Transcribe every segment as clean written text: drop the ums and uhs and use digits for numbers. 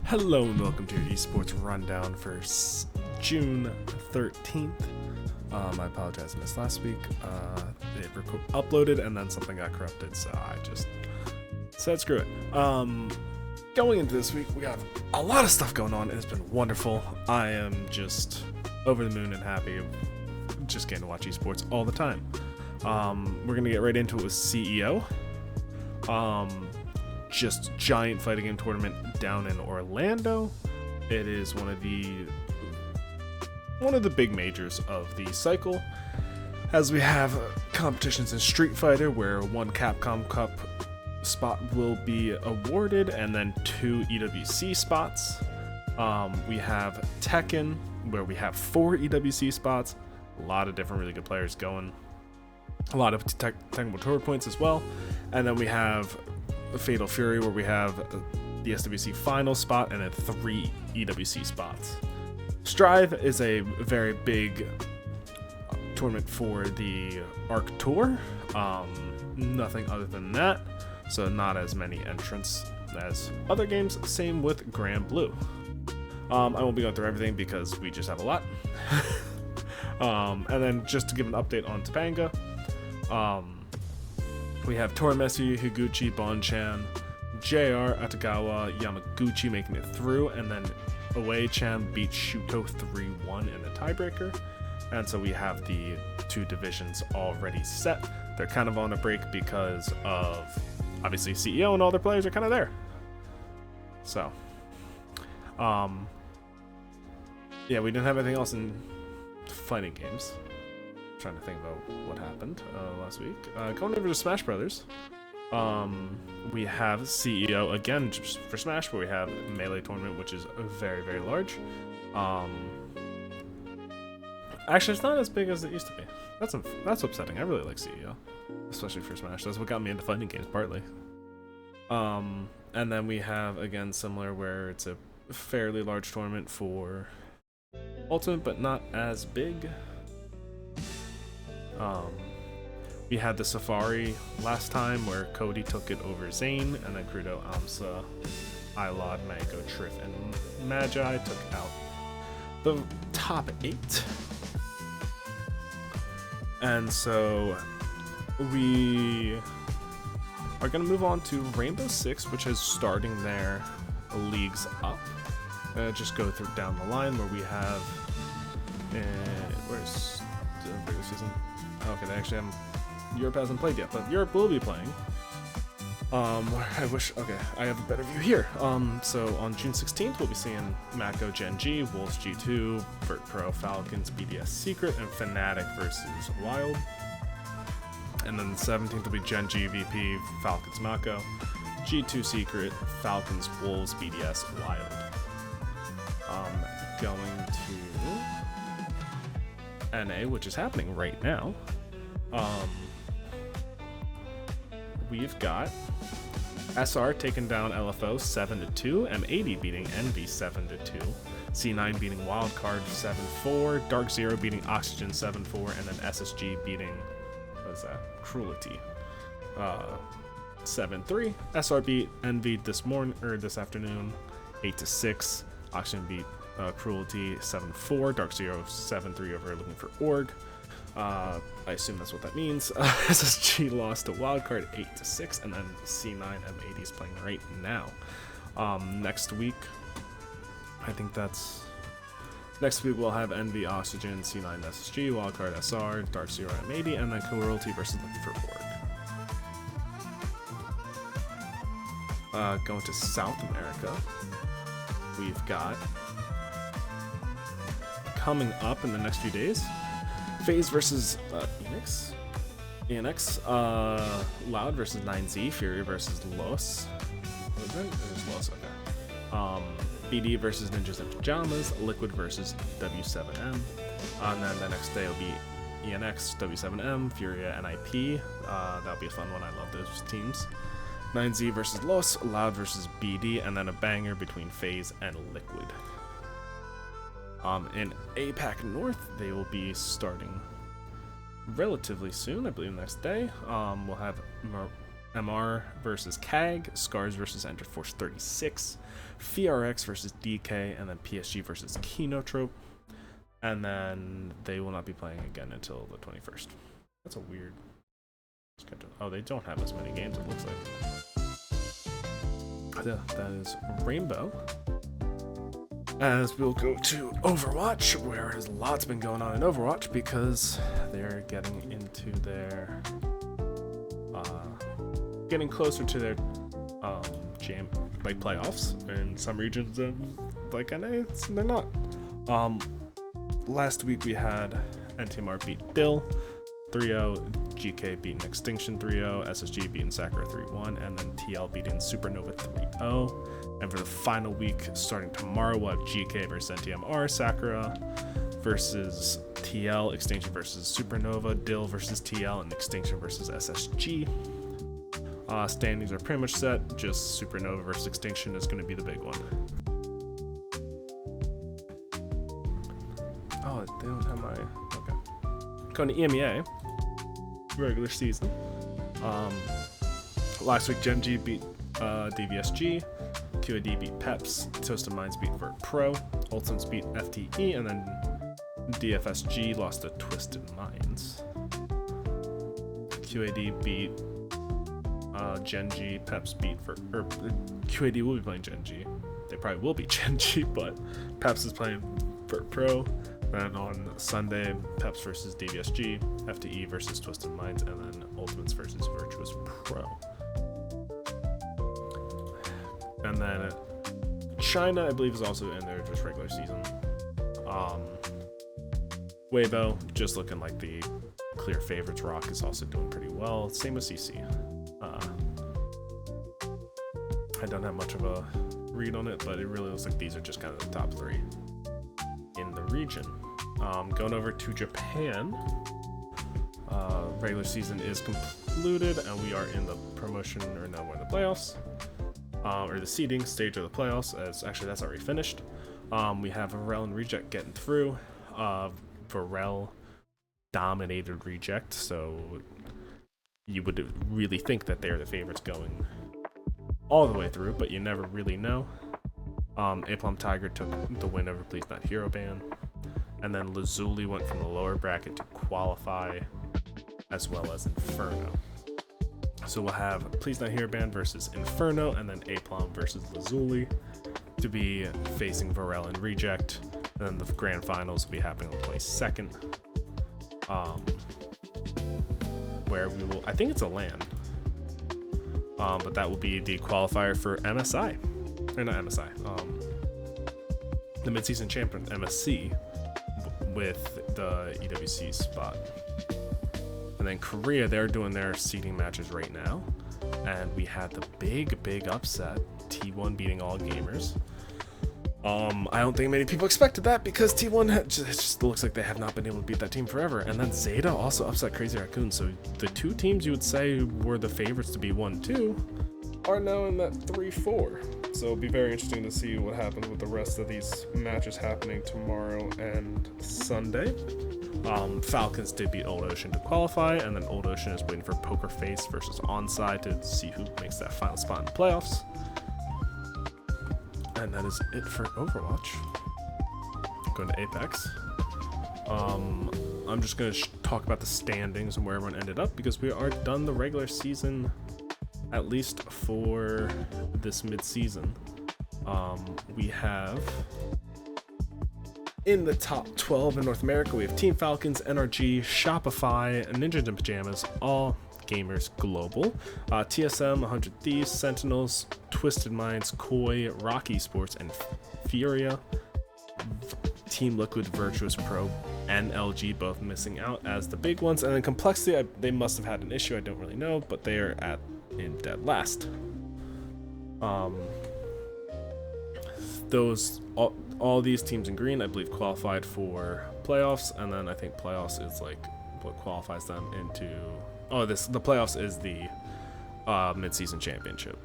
Hello and welcome to your Esports Rundown for June 13th. I apologize, I missed last week. It uploaded and then something got corrupted, so I just said screw it. Going into this week, we got a lot of stuff going on. It's been wonderful. I am just over the moon and happy of just getting to watch esports all the time. We're going to get right into it with CEO. Just giant fighting game tournament down in Orlando. It is one of the big majors of the cycle, as we have competitions in Street Fighter where one Capcom Cup spot will be awarded and then 2 EWC spots. We have Tekken where we have 4 EWC spots, a lot of different really good players going, a lot of technical tour points as well, and then we have Fatal Fury where we have the SWC final spot and then 3 EWC spots. Strive is a very big tournament for the ARC Tour. Nothing other than that, so not as many entrants as other games. Same with Grand Blue. I won't be going through everything because we just have a lot. And then just to give an update on Topanga, we have Toramesi, Higuchi, Bonchan, JR, Atagawa, Yamaguchi making it through, and then Away-chan beat Shuto 3-1 in the tiebreaker. And so we have the 2 divisions already set. They're kind of on a break because of, obviously, CEO and all their players are kind of there. So, yeah, we didn't have anything else in fighting games. Trying to think about what happened last week. Going over to Smash Brothers, we have CEO again just for Smash, where we have Melee tournament, which is very, very large. Actually, it's not as big as it used to be. That's upsetting. I really like CEO, especially for Smash. That's what got me into fighting games partly. And then we have again similar, where it's a fairly large tournament for Ultimate, but not as big. We had the Safari last time where Cody took it over Zane, and then Crudo, Amsa, Ilod, Mango, Triff, and Magi took out the top 8. And so we are going to move on to Rainbow Six, which is starting their leagues up. Just go through down the line where we have where's the regular season? Okay, they actually haven't. Europe hasn't played yet, but Europe will be playing. I wish. Okay, I have a better view here. So on June 16th, we'll be seeing Mako Gen G, Wolves G2, Vert Pro, Falcons, BDS Secret, and Fnatic versus Wild. And then the 17th will be Gen G VP, Falcons Mako, G2 Secret, Falcons Wolves, BDS Wild. Going to NA, which is happening right now. We've got SR taking down LFO 7-2, M80 beating Envy 7-2, C9 beating Wildcard 7-4, Dark Zero beating Oxygen 7-4, and then SSG beating, what is that, Cruelty 7-3. SR beat Envy this afternoon 8-6. Oxygen beat Cruelty 7-4, Dark Zero 7-3 over Looking for Org. I assume that's what that means. SSG lost to Wildcard 8-6, and then C9 M80 is playing right now. Next week, next week we'll have Envy, Oxygen, C9 SSG, Wildcard SR, Dark Zero M80, and then Cruelty versus Looking for Org. Going to South America, we've got coming up in the next few days, FaZe versus ENX, Loud versus 9Z, Fury versus Los. What is it? It was Los, okay. BD versus Ninjas in Pajamas, Liquid versus W7M. And then the next day will be ENX, W7M, Furia, and IP. That'll be a fun one. I love those teams. 9Z versus Los, Loud versus BD, and then a banger between FaZe and Liquid. In APAC North, they will be starting relatively soon, I believe the next day. We'll have MR versus CAG, Scars versus Enter Force 36, FRX versus DK, and then PSG versus Kinotrope. And then they will not be playing again until the 21st. That's a weird schedule. Oh, they don't have as many games, it looks like. Yeah, that is Rainbow. As we'll go to Overwatch, where there's lots been going on in Overwatch because they're getting into their getting closer to their jam like playoffs in some regions. Like they're not. Last week we had NTMR beat Bill 3-0, GK beating Extinction 3-0, SSG beating Sakura 3-1, and then TL beating Supernova 3-0. And for the final week, starting tomorrow, we'll have GK versus NTMR, Sakura versus TL, Extinction versus Supernova, Dill versus TL, and Extinction versus SSG. Standings are pretty much set. Just Supernova versus Extinction is going to be the big one. Oh, they don't have my... Okay. Going to EMEA. Regular season. Last week, Genji beat DVSG. QAD beat Peps. Toasted Minds beat Vert Pro. Ultimates beat FTE. And then DFSG lost to Twisted Minds. QAD beat Genji. Peps beat Vert... QAD will be playing Genji. They probably will beat Genji, but Peps is playing Vert Pro. Then on Sunday, Peps versus DVSG, FTE versus Twisted Minds, and then Ultimates versus Virtuous Pro. And then China, I believe, is also in there just regular season. Weibo, just looking like the clear favorites. Rock is also doing pretty well. Same with CC. I don't have much of a read on it, but it really looks like these are just kind of the top three in the region. Going over to Japan, regular season is concluded and we are in the promotion, or no, we're in the playoffs, or the seeding stage of the playoffs. As actually that's already finished. We have Varel and Reject getting through. Varel dominated Reject, so you would really think that they're the favorites going all the way through, but you never really know. Aplum Tiger took the win over Please Not Hero Band. And then Lazuli went from the lower bracket to qualify, as well as Inferno. So we'll have Please Not Hero Band versus Inferno, and then Aplum versus Lazuli to be facing Varel and Reject. And then the grand finals will be happening on the 22nd. Where we will, I think it's a LAN. But that will be the qualifier for MSI. Or not MSI. The midseason champion MSC with the EWC spot. And then Korea, they're doing their seeding matches right now. And we had the big upset, T1 beating All Gamers. I don't think many people expected that because T1 it just looks like they have not been able to beat that team forever. And then Zeta also upset Crazy Raccoon. So the two teams you would say were the favorites to be 1-2 are now in that 3-4. So it'll be very interesting to see what happens with the rest of these matches happening tomorrow and Sunday. Falcons did beat Old Ocean to qualify, and then Old Ocean is waiting for Poker Face versus Onside to see who makes that final spot in the playoffs. And that is it for Overwatch. Going to Apex. I'm just going to talk about the standings and where everyone ended up because we are done the regular season, at least for this mid-season. We have in the top 12 in North America, we have Team Falcons, NRG, Shopify, Ninjas in Pajamas, All Gamers Global, TSM, 100 Thieves, Sentinels, Twisted Minds, Koi, Rocky Sports, and Furia. Team Liquid, Virtuous Pro, and LG both missing out as the big ones. And then Complexity, they must have had an issue, I don't really know, but they are in dead last. All these teams in green, I believe, qualified for playoffs, and then I think playoffs is like what qualifies them into. The playoffs is the mid-season championship.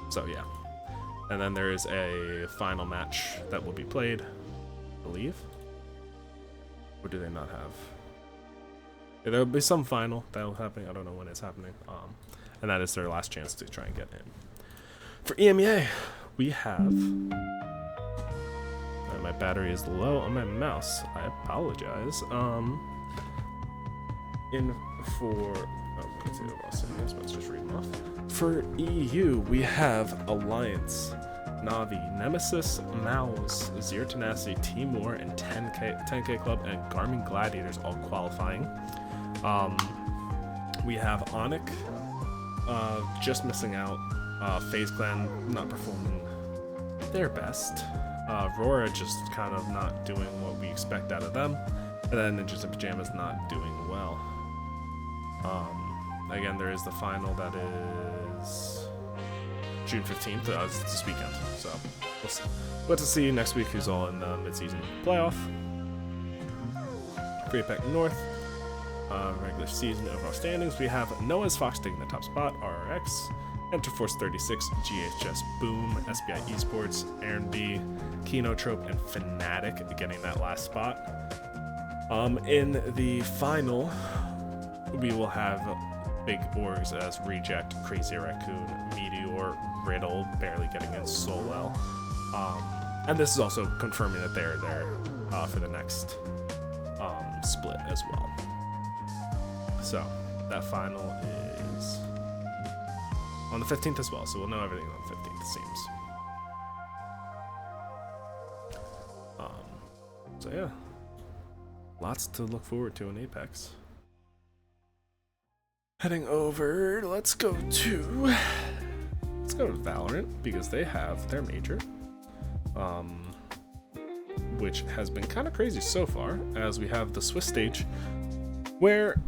So yeah, and then there is a final match that will be played, I believe. Or do they not have? There'll be some final that'll happen. I don't know when it's happening. And that is their last chance to try and get in. For EMEA, we have. My battery is low on my mouse. I apologize. Let's see the raw settings, but let's just read them off. For EU, we have Alliance, Navi, Nemesis, Mouse, Zero Tenacity, Timor, and 10K Club, and Garmin Gladiators all qualifying. We have Onyx, just missing out. FaZe Clan not performing their best. Aurora just kind of not doing what we expect out of them. And then Ninjas in Pajamas not doing well. Again, there is the final that is June 15th, this weekend. So we'll have to see next week who's all in the mid-season playoff. For APAC North, regular season overall standings, we have Noah's Fox taking the top spot, RRX, Enterforce 36, GHS Boom, SBI Esports, Aaron B, Kinotrope, and Fnatic getting that last spot. In the final, we will have big orgs as Reject, Crazy Raccoon, Meteor, Riddle, barely getting in Solel. And this is also confirming that they're there for the next split as well. So that final is on the 15th as well, so we'll know everything on the 15th, it seems. So yeah, lots to look forward to in Apex. Heading over, let's go to Valorant, because they have their major, which has been kind of crazy so far, as we have the Swiss stage, where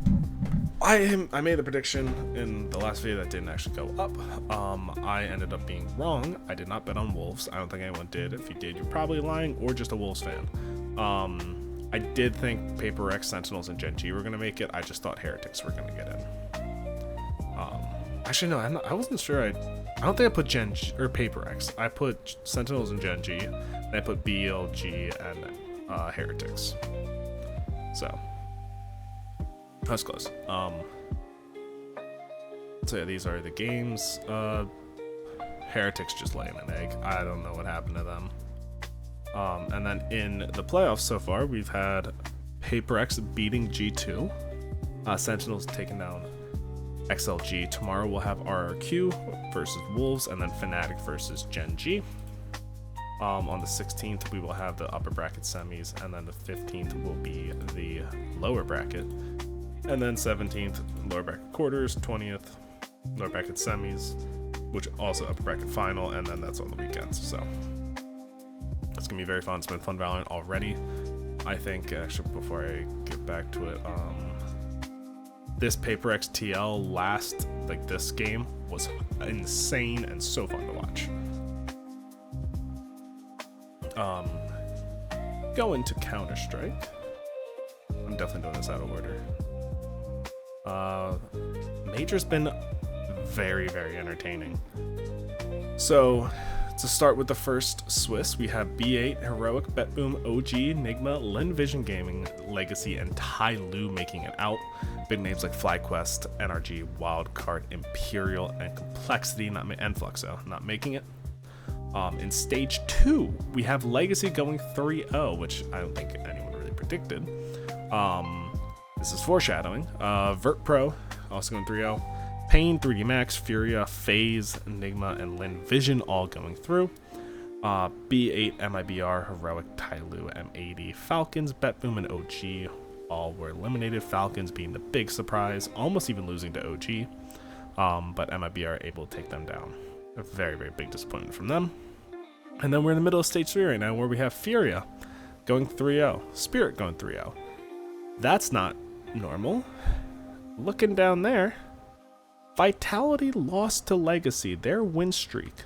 I made the prediction in the last video that didn't actually go up. I ended up being wrong. I did not bet on Wolves. I don't think anyone did. If you did, you're probably lying or just a Wolves fan. I did think Paper X, Sentinels, and Gen G were going to make it. I just thought Heretics were going to get in. Actually, no, I wasn't sure. I don't think I put Gen G or Paper X. I put Sentinels and Gen G, and I put BLG and Heretics. So that's close. So yeah, these are the games. Heretics just laying an egg. I don't know what happened to them. And then in the playoffs so far, we've had Paper X beating G2, Sentinels taking down XLG. Tomorrow we'll have RRQ versus Wolves, and then Fnatic versus Gen G. On the 16th, we will have the upper bracket semis, and then the 15th will be the lower bracket. And then 17th, lower bracket quarters, 20th, lower bracket semis, which also upper bracket final, and then that's on the weekends. So it's gonna be very fun. It's been fun Valorant already. I think, actually, before I get back to it, this Paper X TL this game was insane and so fun to watch. Going to Counter-Strike. I'm definitely doing this out of order. Major's been very, very entertaining. So, to start with the first Swiss, we have B8, Heroic, BetBoom, OG, Nigma, Linvision Gaming, Legacy, and Tai Lu making it out. Big names like FlyQuest, NRG, Wildcard, Imperial, and Complexity, and Fluxo not making it. In stage 2, we have Legacy going 3-0, which I don't think anyone really predicted. This is foreshadowing. Vert Pro also going 3-0. Pain, 3D Max, Furia, FaZe, Enigma, and Linvision all going through. B8, MIBR, Heroic, Tyloo, M80, Falcons, BetBoom, and OG all were eliminated. Falcons being the big surprise, almost even losing to OG. But MIBR able to take them down. A very, very big disappointment from them. And then we're in the middle of stage 3 right now, where we have Furia going 3-0, Spirit going 3-0. That's not normal. Looking down there, Vitality lost to Legacy. Their win streak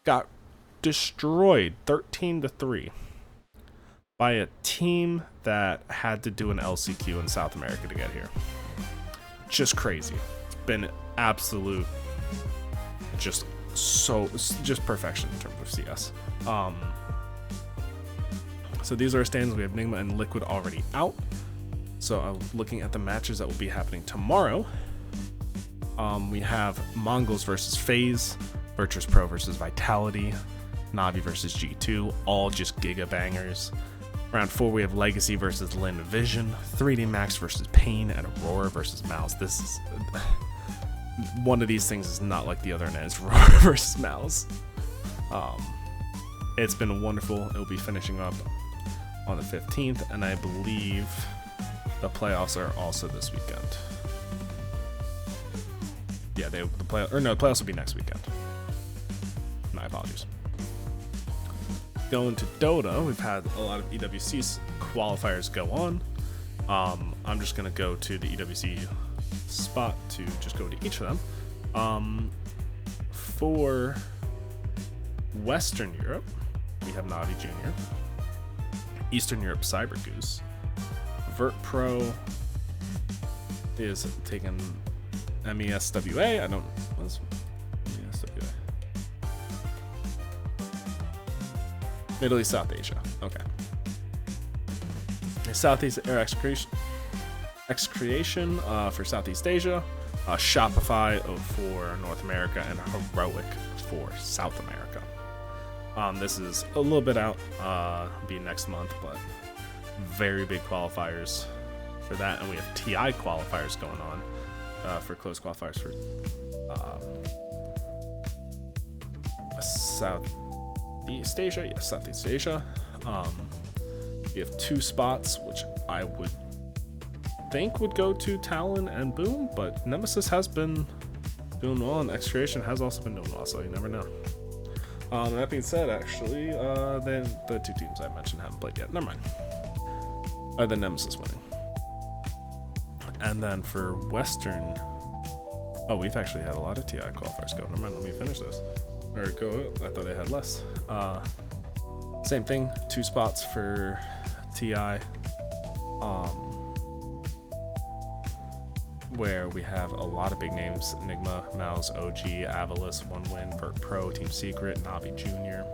got destroyed 13-3 by a team that had to do an LCQ in South America to get here. Just crazy. It's been absolute, just perfection in terms of CS. So these are our standings. We have Nigma and Liquid already out. So looking at the matches that will be happening tomorrow, we have Mongols versus FaZe, Virtus Pro versus Vitality, Navi versus G2, all just giga bangers. Round 4, we have Legacy versus Lin Vision, 3D Max versus Pain, and Aurora versus Mouse. This is one of these things is not like the other, and it's Aurora versus Mouse. It's been wonderful. It will be finishing up on the 15th, and I believe the playoffs are also this weekend. Yeah, the playoffs will be next weekend. My apologies. Going to Dota, we've had a lot of EWC qualifiers go on. I'm just going to go to the EWC spot to just go to each of them. For Western Europe, we have Navi Jr. Eastern Europe, Cyber Goose. Vert Pro is taking MESWA. What's MESWA? Middle East, South Asia. Okay. Southeast Air X Creation for Southeast Asia. Shopify for North America, and Heroic for South America. This is a little bit out, be next month, but very big qualifiers for that, and we have TI qualifiers going on for close qualifiers for Southeast Asia. Yes, Southeast Asia. We have 2 spots, which I would think would go to Talon and Boom, but Nemesis has been doing well, and X Creation has also been doing well, so you never know. That being said, actually, then the 2 teams I mentioned haven't played yet. Never mind. The Nemesis winning. And then for Western, we've actually had a lot of TI qualifiers go. Never mind, let me finish this. Or go, I thought I had less. Same thing, 2 spots for TI. Where we have a lot of big names: Enigma, Mouse, OG, Avalis, One Win, Vert Pro, Team Secret, Navi Jr.,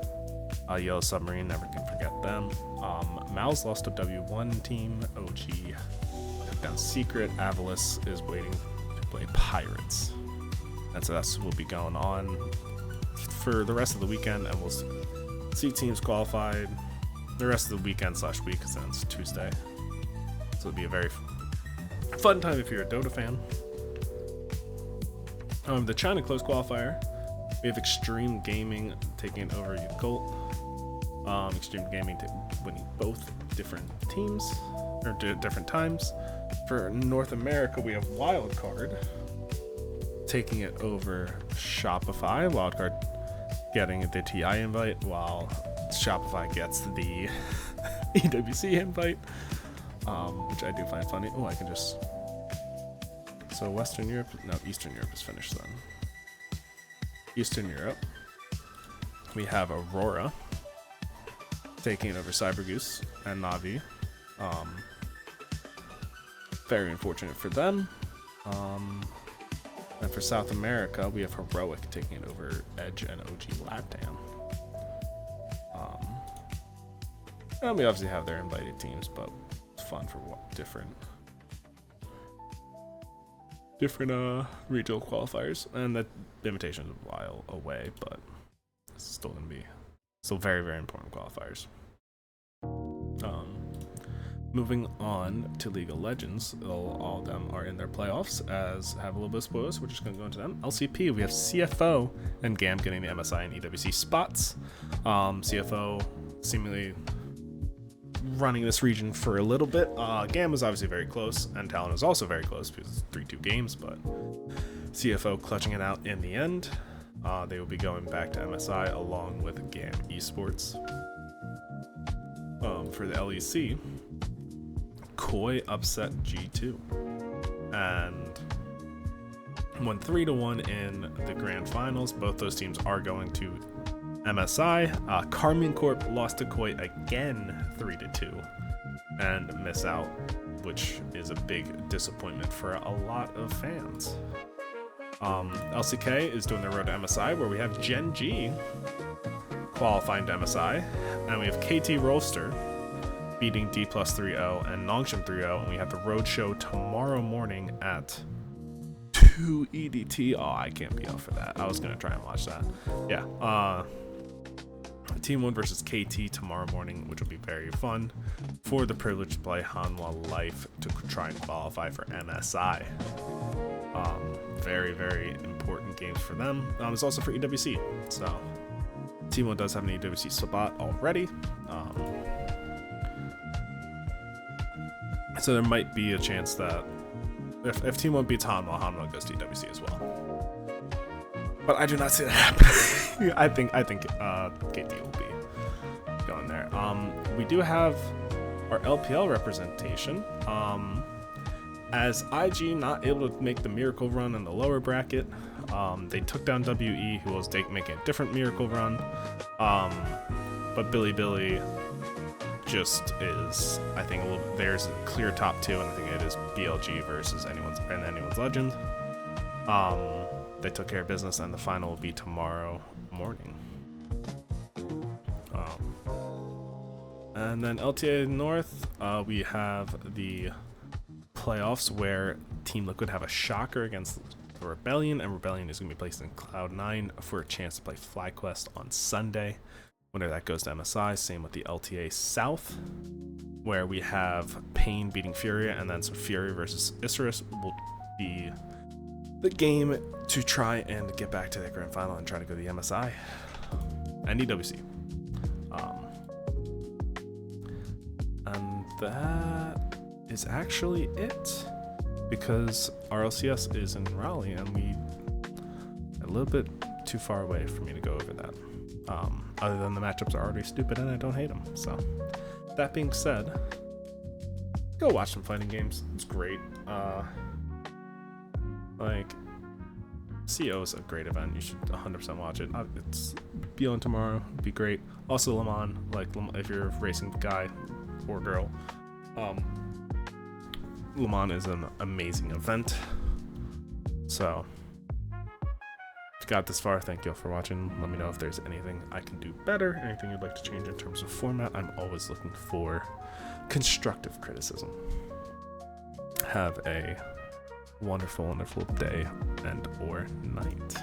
Yellow Submarine, never can forget them. Mouse lost to W1 team, OG took down Secret, Avalis is waiting to play Pirates. And so that's what will be going on for the rest of the weekend, and we'll see teams qualified the rest of the weekend / week, because then it's Tuesday. So it'll be a very fun time if you're a Dota fan. The China close qualifier, we have Extreme Gaming taking over Yakult. Extreme Gaming winning both different teams, or different times. For North America, we have Wildcard taking it over Shopify. Wildcard getting the TI invite, while Shopify gets the EWC invite. Which I do find funny. Oh, I can just... So Western Europe... No, Eastern Europe is finished then. Eastern Europe. We have Aurora taking over Cyber Goose and Navi. Very unfortunate for them. And for South America, we have Heroic taking it over Edge and OG Latam. And we obviously have their invited teams, but fun for what different regional qualifiers, and the invitation is a while away, but it's still gonna be very, very important qualifiers. Moving on to League of Legends, all of them are in their playoffs, as have a little bit of spoilers. We're just gonna go into them. LCP, we have CFO and GAM getting the MSI and EWC spots. CFO seemingly running this region for a little bit. GAM is obviously very close, and Talon is also very close because it's 3-2 games, but CFO clutching it out in the end. They will be going back to MSI along with GAM Esports. For the LEC, Koi upset G2 and won 3-1 in the grand finals. Both those teams are going to MSI. Carmine Corp lost to Koi again 3-2 and miss out, which is a big disappointment for a lot of fans. LCK is doing their road to MSI, where we have Gen G qualifying to MSI, and we have KT Rolster beating D plus 3-0 and Nongshim 3-0, and we have the road show tomorrow morning at 2 EDT. Oh, I can't be out for that. I was gonna try and watch that. Yeah. Team 1 versus KT tomorrow morning, which will be very fun for the privilege to play Hanwha Life to try and qualify for MSI. Very, very important games for them. It's also for EWC. So Team 1 does have an EWC spot already. So there might be a chance that if Team 1 beats Hanwha, Hanwha goes to EWC as well. But I do not see that happening. I think KT will be going there. We do have our LPL representation. As IG not able to make the miracle run in the lower bracket, they took down WE, who was making a different miracle run. But Billy just is, I think, there's a clear top 2, and I think it is BLG versus anyone's Legend. They took care of business, and the final will be tomorrow morning. And then LTA North, we have the playoffs where Team Liquid have a shocker against the Rebellion, and Rebellion is going to be placed in Cloud9 for a chance to play FlyQuest on Sunday. Winner that goes to MSI. Same with the LTA South, where we have Pain beating Furia, and then so Fury versus Isurus will be the game to try and get back to the grand final and try to go to the MSI and EWC. And that is actually it, because RLCS is in Raleigh and we a little bit too far away for me to go over that. Other than the matchups are already stupid and I don't hate them. So that being said, go watch some fighting games. It's great. Like, CO is a great event. You should 100% watch it. It's be on tomorrow. It'd be great. Also, Le Mans, like if you're a racing guy or girl, Le Mans is an amazing event. So if you got this far, thank you all for watching. Let me know if there's anything I can do better, anything you'd like to change in terms of format. I'm always looking for constructive criticism. Have a wonderful, wonderful day and or night.